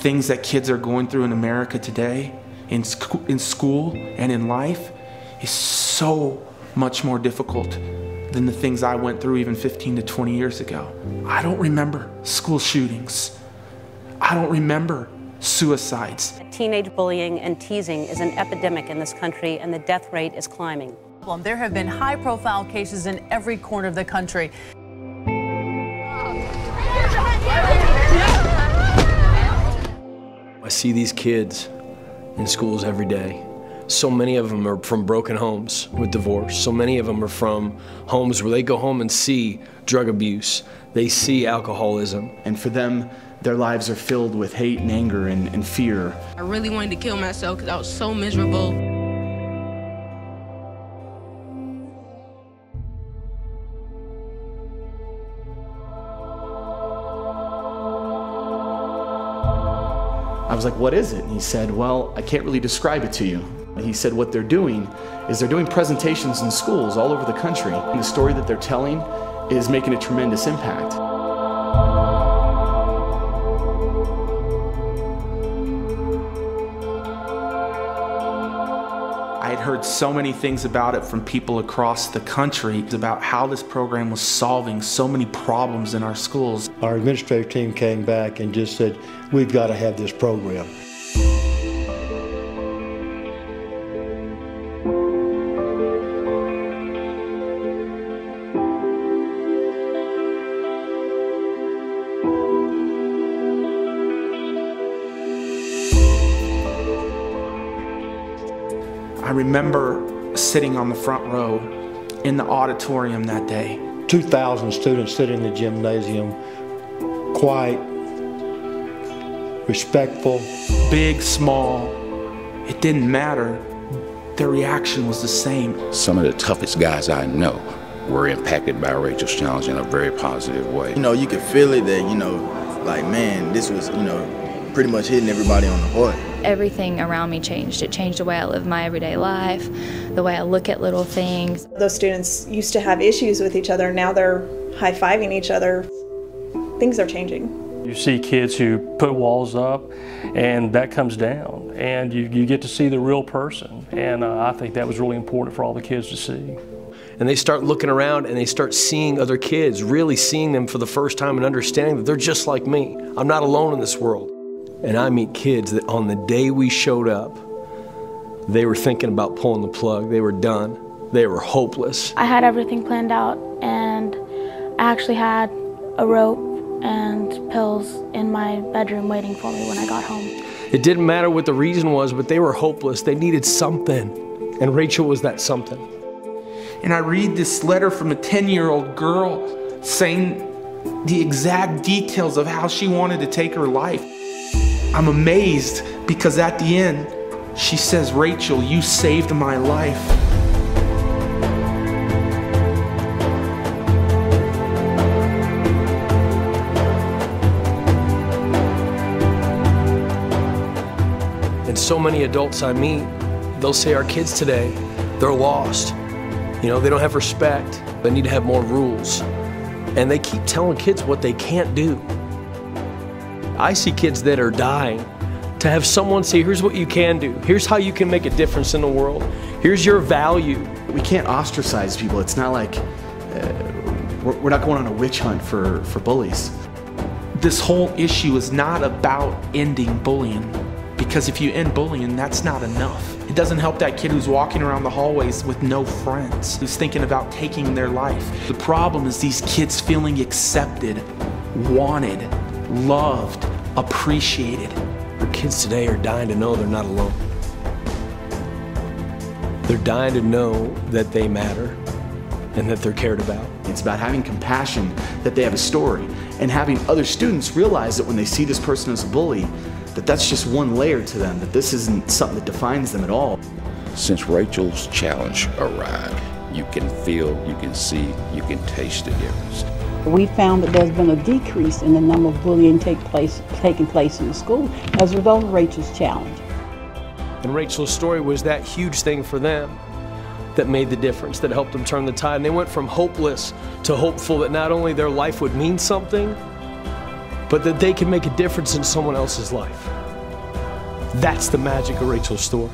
things that kids are going through in America today, in school and in life, is so much more difficult than the things I went through even 15 to 20 years ago. I don't remember school shootings. I don't remember suicides. Teenage bullying and teasing is an epidemic in this country, and the death rate is climbing. There have been high-profile cases in every corner of the country. I see these kids in schools every day. So many of them are from broken homes with divorce. So many of them are from homes where they go home and see drug abuse. They see alcoholism. And for them, their lives are filled with hate and anger and fear. I really wanted to kill myself because I was so miserable. I was like, what is it? And he said, well, I can't really describe it to you. He said what they're doing is they're doing presentations in schools all over the country. And the story that they're telling is making a tremendous impact. I had heard so many things about it from people across the country about how this program was solving so many problems in our schools. Our administrative team came back and just said, we've got to have this program. I remember sitting on the front row in the auditorium that day. 2,000 students sitting in the gymnasium, quiet, respectful. Big, small, it didn't matter. Their reaction was the same. Some of the toughest guys I know were impacted by Rachel's challenge in a very positive way. You know, you could feel it that, you know, like, man, this was, you know, pretty much hitting everybody on the heart. Everything around me changed. It changed the way I live my everyday life, the way I look at little things. Those students used to have issues with each other. Now they're high-fiving each other. Things are changing. You see kids who put walls up and that comes down, and you get to see the real person. And I think that was really important for all the kids to see. And they start looking around and they start seeing other kids, really seeing them for the first time and understanding that they're just like me. I'm not alone in this world. And I meet kids that on the day we showed up, they were thinking about pulling the plug. They were done. They were hopeless. I had everything planned out, and I actually had a rope and pills in my bedroom waiting for me when I got home. It didn't matter what the reason was, but they were hopeless. They needed something, and Rachel was that something. And I read this letter from a 10-year-old girl saying the exact details of how she wanted to take her life. I'm amazed because at the end, she says, Rachel, you saved my life. And so many adults I meet, they'll say our kids today, they're lost. You know, they don't have respect. They need to have more rules. And they keep telling kids what they can't do. I see kids that are dying to have someone say, here's what you can do. Here's how you can make a difference in the world. Here's your value. We can't ostracize people. It's not like we're not going on a witch hunt for bullies. This whole issue is not about ending bullying, because if you end bullying, that's not enough. It doesn't help that kid who's walking around the hallways with no friends, who's thinking about taking their life. The problem is these kids feeling accepted, wanted, loved, appreciated. Our kids today are dying to know they're not alone. They're dying to know that they matter and that they're cared about. It's about having compassion that they have a story, and having other students realize that when they see this person as a bully, that that's just one layer to them, that this isn't something that defines them at all. Since Rachel's challenge arrived, you can feel, you can see, you can taste the difference. We found that there's been a decrease in the number of bullying taking place in the school as a result of Rachel's challenge. And Rachel's story was that huge thing for them that made the difference, that helped them turn the tide. And they went from hopeless to hopeful that not only their life would mean something, but that they can make a difference in someone else's life. That's the magic of Rachel's story.